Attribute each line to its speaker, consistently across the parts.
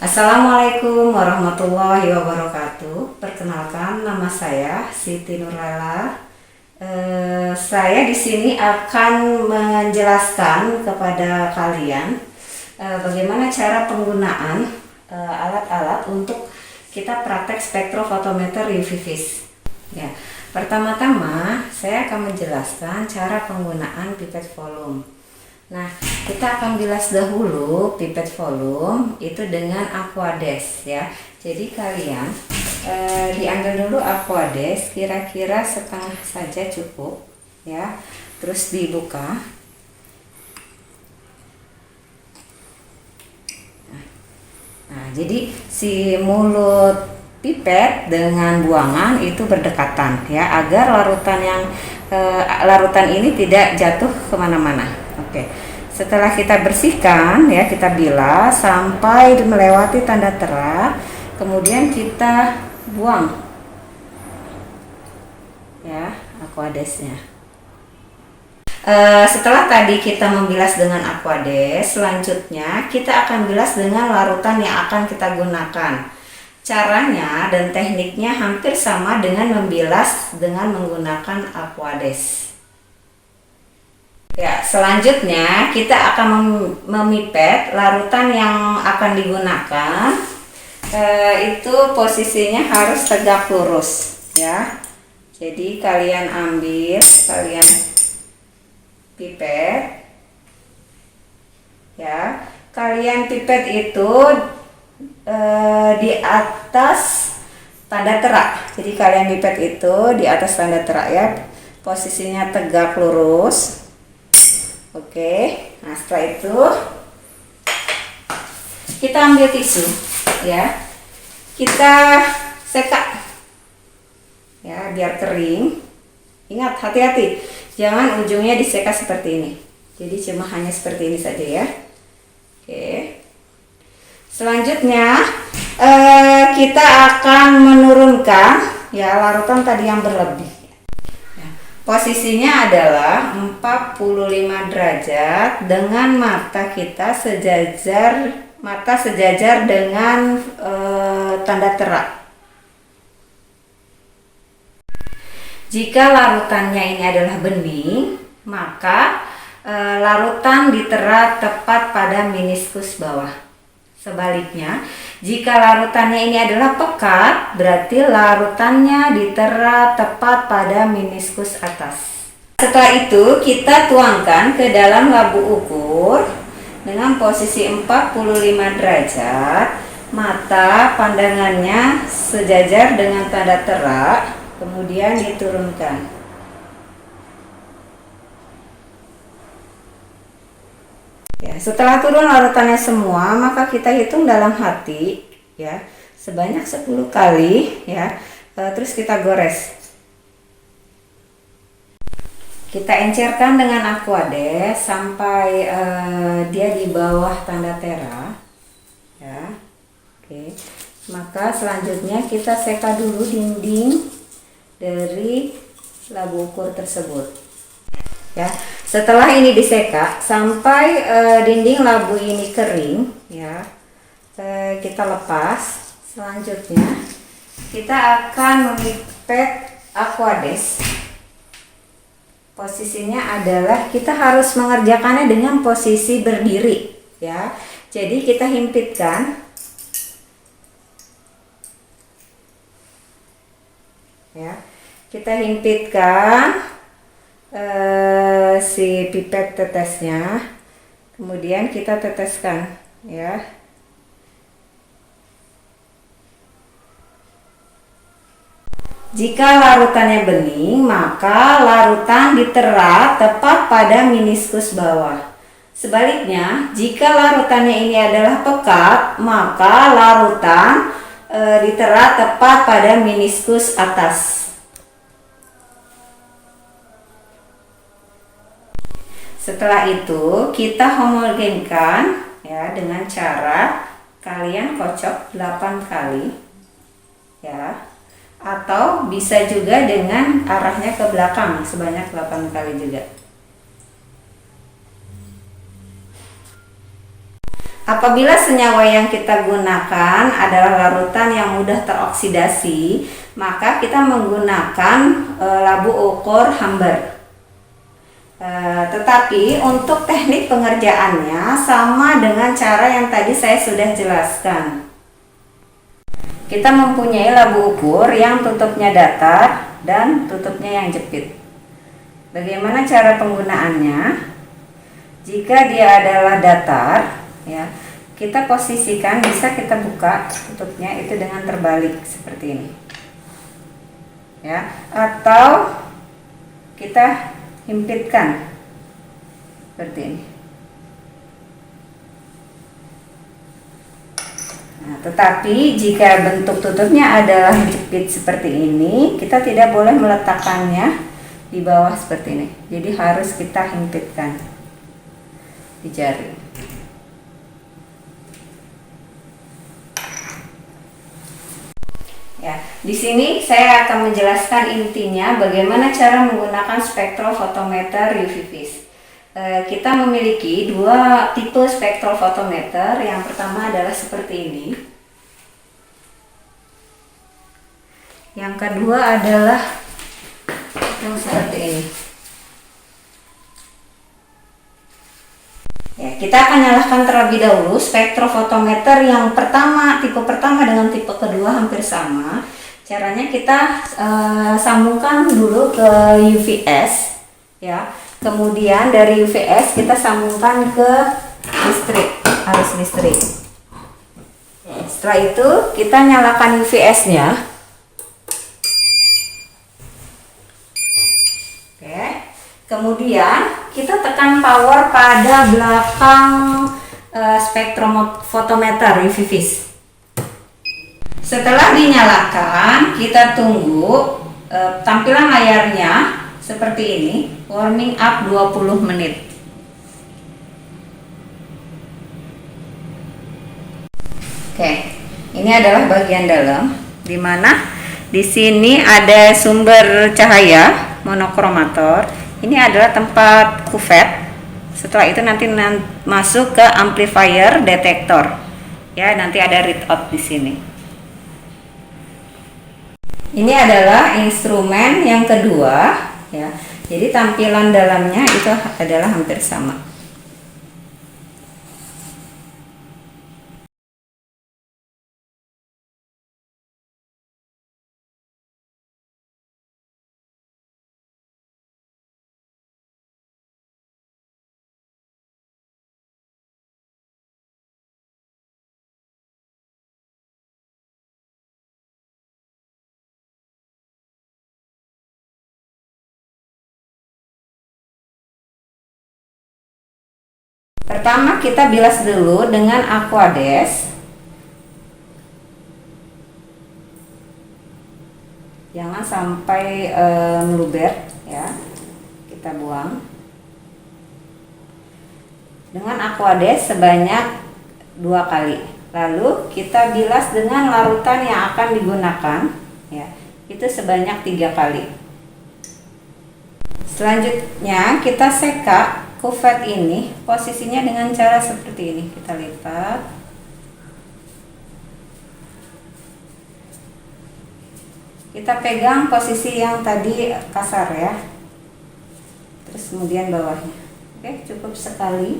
Speaker 1: Assalamualaikum warahmatullahi wabarakatuh. Perkenalkan, nama saya Siti Nurlela. Saya di sini akan menjelaskan kepada kalian bagaimana cara penggunaan alat-alat untuk kita praktek spektrofotometer UV vis. Ya, pertama-tama saya akan menjelaskan cara penggunaan pipet volume. Nah, kita akan bilas dahulu pipet volume itu dengan Aquades ya. Jadi kalian diambil dulu Aquades, kira-kira setengah saja cukup ya. Terus dibuka. Nah, jadi si mulut pipet dengan buangan itu berdekatan ya, agar larutan ini tidak jatuh kemana-mana. Oke, setelah kita bersihkan ya, kita bilas sampai melewati tanda terak, kemudian kita buang ya Aquadesnya. Setelah tadi kita membilas dengan Aquades, selanjutnya kita akan bilas dengan larutan yang akan kita gunakan. Caranya dan tekniknya hampir sama dengan membilas dengan menggunakan Aquades. Ya, selanjutnya kita akan memipet larutan yang akan digunakan. Itu posisinya harus tegak lurus ya. Jadi kalian pipet ya, kalian pipet itu di atas tanda terak. Jadi kalian pipet itu di atas tanda terak ya, posisinya tegak lurus. Oke, nah setelah itu kita ambil tisu ya, kita sekat ya biar kering. Ingat, hati-hati, jangan ujungnya diseka seperti ini. Jadi cuma hanya seperti ini saja ya. Oke, selanjutnya kita akan menurunkan ya larutan tadi yang berlebih. Posisinya adalah 45 derajat dengan mata kita sejajar dengan tanda terak. Jika larutannya ini adalah bening, maka larutan ditera tepat pada meniskus bawah. Sebaliknya, jika larutannya ini adalah pekat, berarti larutannya ditera tepat pada meniskus atas. Setelah itu, kita tuangkan ke dalam labu ukur dengan posisi 45 derajat. Mata pandangannya sejajar dengan tanda terak, kemudian diturunkan. Ya, setelah turun larutannya semua, maka kita hitung dalam hati ya, sebanyak 10 kali ya. Terus kita gores. Kita encerkan dengan Aquades sampai dia di bawah tanda terak ya. Oke. Maka selanjutnya kita seka dulu dinding dari labu ukur tersebut. Ya, setelah ini diseka sampai dinding labu ini kering ya, kita lepas. Selanjutnya kita akan memipet Aquades. Posisinya adalah kita harus mengerjakannya dengan posisi berdiri ya. Jadi kita himpitkan ya, kita himpitkan si pipet tetesnya, kemudian kita teteskan ya. Jika larutannya bening, maka larutan ditera tepat pada meniskus bawah. Sebaliknya, jika larutannya ini adalah pekat, maka larutan ditera tepat pada meniskus atas. Setelah itu kita homogenkan ya dengan cara kalian kocok 8 kali ya, atau bisa juga dengan arahnya ke belakang sebanyak 8 kali juga. Apabila senyawa yang kita gunakan adalah larutan yang mudah teroksidasi, maka kita menggunakan labu ukur Humber. Tetapi untuk teknik pengerjaannya sama dengan cara yang tadi saya sudah jelaskan. Kita mempunyai labu ukur yang tutupnya datar dan tutupnya yang jepit. Bagaimana cara penggunaannya? Jika dia adalah datar, ya, kita posisikan, bisa kita buka tutupnya itu dengan terbalik seperti ini, ya, atau kita himpitkan seperti ini. Nah, tetapi jika bentuk tutupnya adalah jepit seperti ini, kita tidak boleh meletakkannya di bawah seperti ini. Jadi harus kita himpitkan di jari. Ya, di sini saya akan menjelaskan intinya bagaimana cara menggunakan spektrofotometer UV vis. Kita memiliki dua tipe spektrofotometer. Yang pertama adalah seperti ini. Yang kedua adalah yang seperti ini. Ya, kita akan nyalakan terlebih dahulu spektrofotometer yang pertama, tipe pertama dengan tipe kedua hampir sama. Caranya kita sambungkan dulu ke UVS, ya. Kemudian dari UVS kita sambungkan ke listrik, arus listrik. Setelah itu kita nyalakan UVS-nya. Oke. Kemudian kita tekan power pada belakang spektrofotometer UV vis. Setelah dinyalakan, kita tunggu tampilan layarnya seperti ini, warming up 20 menit. Oke, ini adalah bagian dalam, di mana di sini ada sumber cahaya monokromator. Ini adalah tempat kuvet. Setelah itu nanti masuk ke amplifier detektor. Ya, nanti ada readout di sini. Ini adalah instrumen yang kedua, ya. Jadi tampilan dalamnya itu adalah hampir sama. Pertama kita bilas dulu dengan Aquades. Jangan sampai meluber, ya. Kita buang. Dengan Aquades sebanyak 2 kali. Lalu kita bilas dengan larutan yang akan digunakan, ya. Itu sebanyak 3 kali. Selanjutnya kita seka kuvet ini, posisinya dengan cara seperti ini. Kita lipat. Kita pegang posisi yang tadi kasar, ya. Terus kemudian bawahnya. Oke, cukup sekali.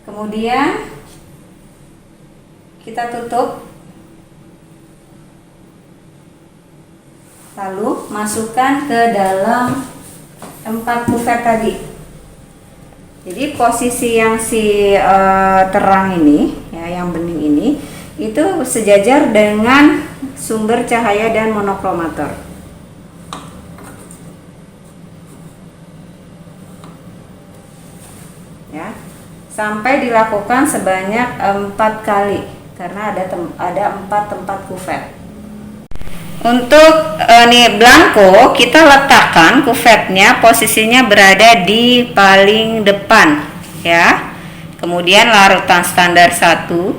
Speaker 1: Kemudian kita tutup. Lalu masukkan ke dalam tempat kuvet tadi. Jadi posisi yang terang ini, ya, yang bening ini, itu sejajar dengan sumber cahaya dan monokromator. Ya, sampai dilakukan sebanyak 4 kali karena ada 4 tempat kuvet. Untuk blanko, kita letakkan kuvetnya, posisinya berada di paling depan, ya. Kemudian larutan standar 1,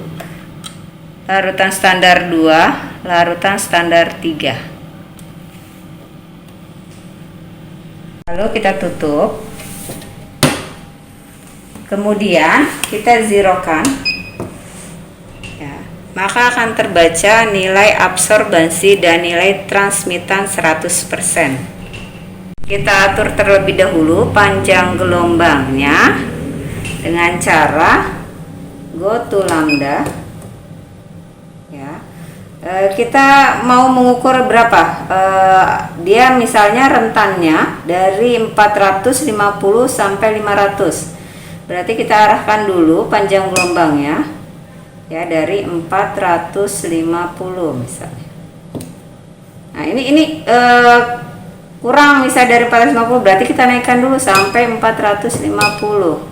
Speaker 1: larutan standar 2, larutan standar 3. Lalu kita tutup. Kemudian kita zerokan maka akan terbaca nilai absorbansi dan nilai transmitan 100%. Kita atur terlebih dahulu panjang gelombangnya dengan cara go to lambda. Ya, kita mau mengukur berapa? Dia misalnya rentannya dari 450 sampai 500. Berarti kita arahkan dulu panjang gelombangnya ya dari 450 misalnya. Nah, ini kurang misalnya dari 450, berarti kita naikkan dulu sampai 450.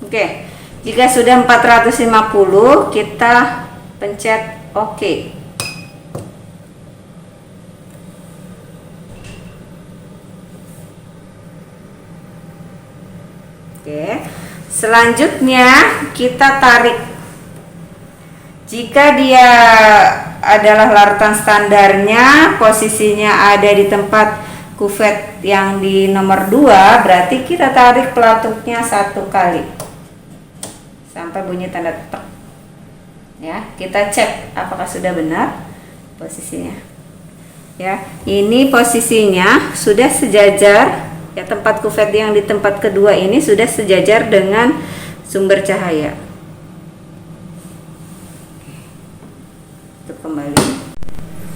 Speaker 1: Oke, jika sudah 450 kita pencet OK. Oke, selanjutnya kita tarik. Jika dia adalah larutan standarnya, posisinya ada di tempat kuvet yang di nomor 2, berarti kita tarik pelatuknya 1 kali sampai bunyi tanda tek. Ya, kita cek apakah sudah benar posisinya. Ya, ini posisinya sudah sejajar. Ya, tempat kuvet yang di tempat kedua ini sudah sejajar dengan sumber cahaya. Tutup kembali.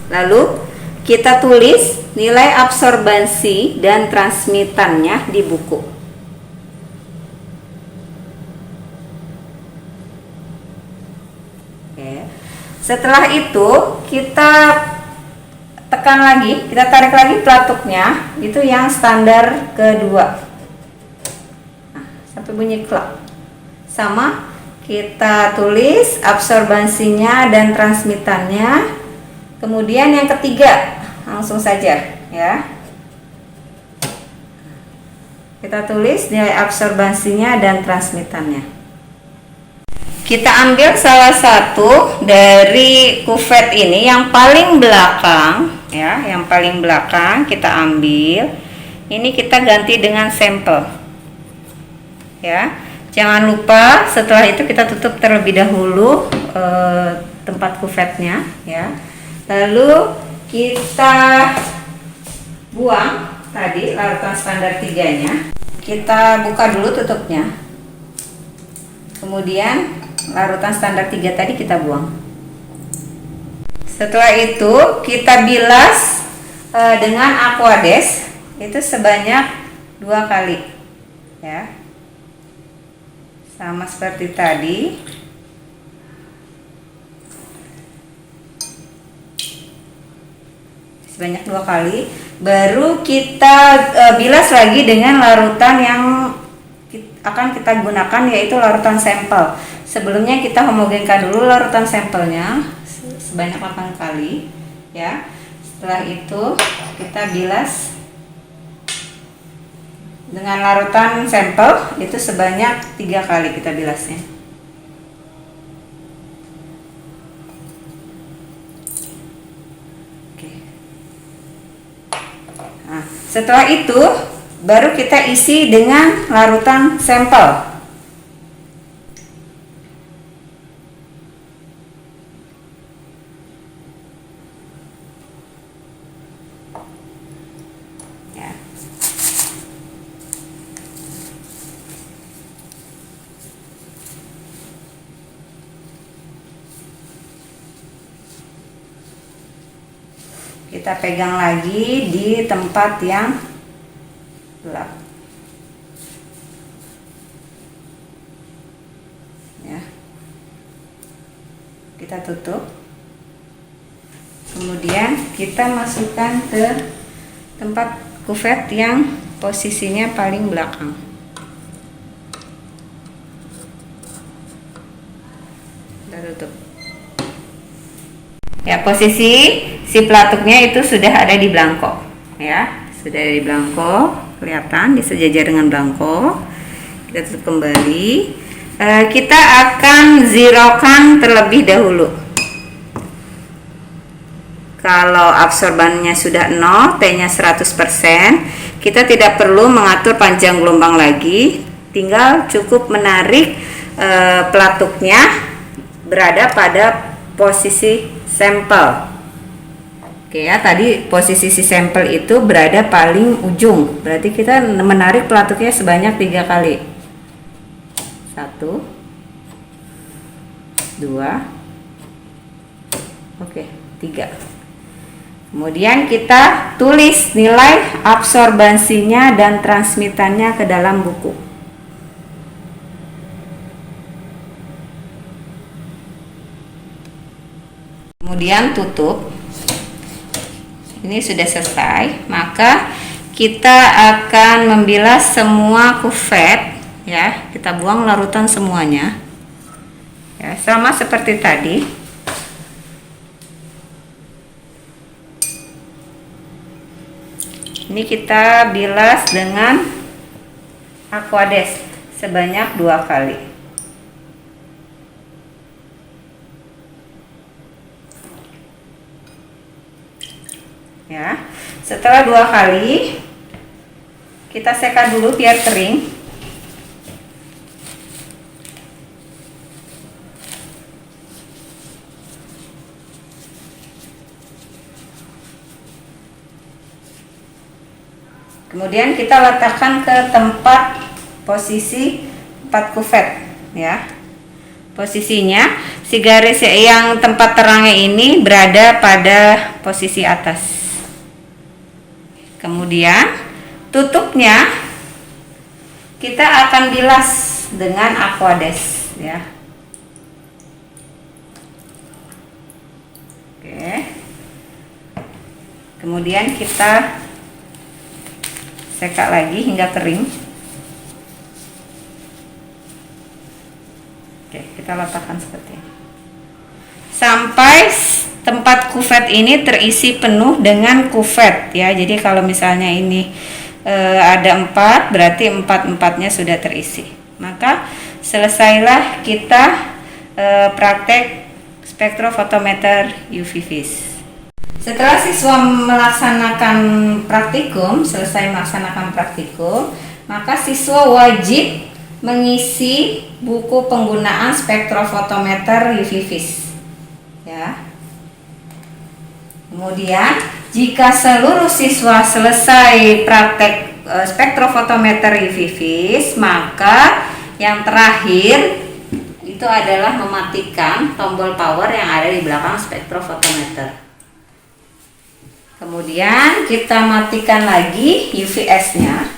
Speaker 1: Lalu kita tulis nilai absorbansi dan transmitannya di buku. Setelah itu kita tekan lagi, kita tarik lagi pelatuknya, itu yang standar kedua. Nah, sampai bunyi klak. Sama, kita tulis absorbansinya dan transmitannya. Kemudian yang ketiga, langsung saja ya. Kita tulis nilai absorbansinya dan transmitannya. Kita ambil salah satu dari kuvet ini yang paling belakang ya, yang paling belakang kita ambil. Ini kita ganti dengan sampel. Ya. Jangan lupa setelah itu kita tutup terlebih dahulu tempat kuvetnya ya. Lalu kita buang tadi larutan standar 3-nya. Kita buka dulu tutupnya. Kemudian larutan standar 3 tadi kita buang. Setelah itu kita bilas dengan aquades itu sebanyak 2 kali ya, sama seperti tadi. Sebanyak 2 kali, baru kita bilas lagi dengan larutan yang akan kita gunakan, yaitu larutan sampel. Sebelumnya kita homogenkan dulu larutan sampelnya sebanyak 8 kali ya. Setelah itu kita bilas dengan larutan sampel itu sebanyak 3 kali kita bilasnya. Oke. Nah, setelah itu baru kita isi dengan larutan sampel. Kita pegang lagi di tempat yang gelap ya. Kita tutup, kemudian kita masukkan ke tempat kuvet yang posisinya paling belakang. Kita tutup ya. Posisi si pelatuknya itu sudah ada di belangko ya, sudah ada di belangko, kelihatan disejajar dengan belangko. kita tutup kembali. Kita akan zerokan terlebih dahulu. Kalau absorbannya sudah 0, T-nya 100%, kita tidak perlu mengatur panjang gelombang lagi, tinggal cukup menarik pelatuknya berada pada posisi sampel. Oke ya, tadi posisi si sampel itu berada paling ujung, berarti kita menarik pelatuknya sebanyak 3 kali. 1, 2, oke, 3. Kemudian kita tulis nilai absorbansinya dan transmitannya ke dalam buku. Kemudian tutup. Ini sudah selesai, maka kita akan membilas semua kuvet ya. Kita buang larutan semuanya. Ya, sama seperti tadi. Ini kita bilas dengan Aquades sebanyak 2 kali. Ya, setelah 2 kali kita seka dulu biar kering. Kemudian kita letakkan ke tempat posisi 4 kuvet ya. Posisinya si garis yang tempat terangnya ini berada pada posisi atas. Kemudian tutupnya kita akan bilas dengan Aquades ya. Oke. Kemudian kita seka lagi hingga kering. Oke, kita letakkan seperti ini. Sampai tempat kuvet ini terisi penuh dengan kuvet ya. Jadi kalau misalnya ini ada 4, berarti 4-4-nya sudah terisi. Maka selesailah kita praktek spektrofotometer UV vis. Setelah siswa melaksanakan praktikum, selesai melaksanakan praktikum, maka siswa wajib mengisi buku penggunaan spektrofotometer UV vis. Ya. Kemudian, jika seluruh siswa selesai praktek spektrofotometer UV vis, maka yang terakhir itu adalah mematikan tombol power yang ada di belakang spektrofotometer. Kemudian kita matikan lagi UVS-nya.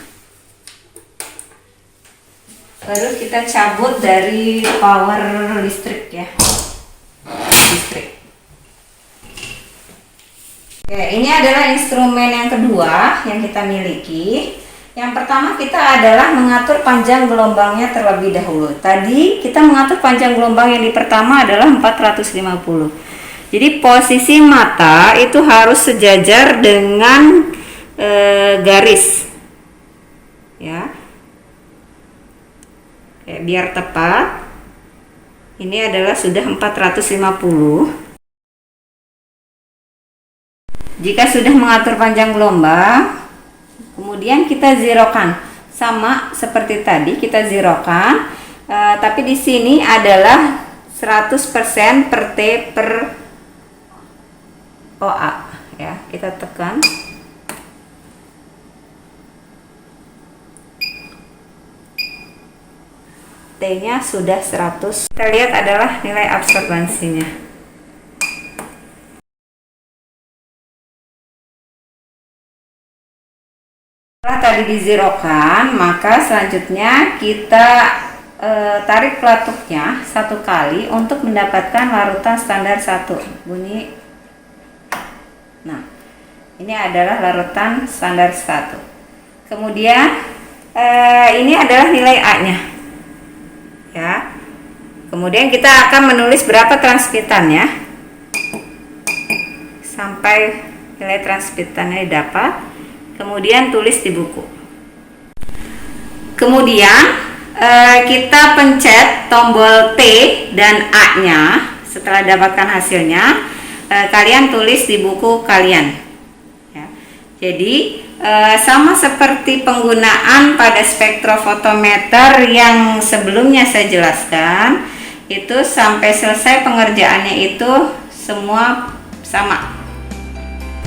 Speaker 1: Lalu kita cabut dari power listrik ya. Listrik. Oke, ini adalah instrumen yang kedua yang kita miliki. Yang pertama kita adalah mengatur panjang gelombangnya terlebih dahulu. Tadi kita mengatur panjang gelombang yang di pertama adalah 450. Jadi posisi mata itu harus sejajar dengan garis, ya. Oke, biar tepat. Ini adalah sudah 450. Jika sudah mengatur panjang gelombang, kemudian kita zerokan, sama seperti tadi kita zerokan, tapi di sini adalah 100% per T per OA ya, kita tekan. T-nya sudah 100. Kita lihat adalah nilai absorbansinya. Setelah tadi dizerokan, maka selanjutnya kita tarik pelatuknya 1 kali untuk mendapatkan larutan standar 1. Bunyi. Nah, ini adalah larutan standar 1. Kemudian ini adalah nilai A-nya. Ya. Kemudian kita akan menulis berapa transmitannya sampai nilai transmitannya didapat. Kemudian tulis di buku. Kemudian kita pencet tombol T dan A-nya. Setelah dapatkan hasilnya, kalian tulis di buku kalian. Ya. Jadi sama seperti penggunaan pada spektrofotometer yang sebelumnya saya jelaskan, itu sampai selesai pengerjaannya itu semua sama.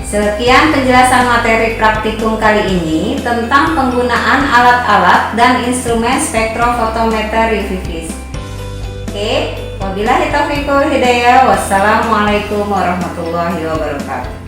Speaker 1: Sekian penjelasan materi praktikum kali ini tentang penggunaan alat-alat dan instrumen spektrofotometer UV-Vis. Oke, wabillahi taufiq wal hidayah. Wassalamualaikum warahmatullahi wabarakatuh.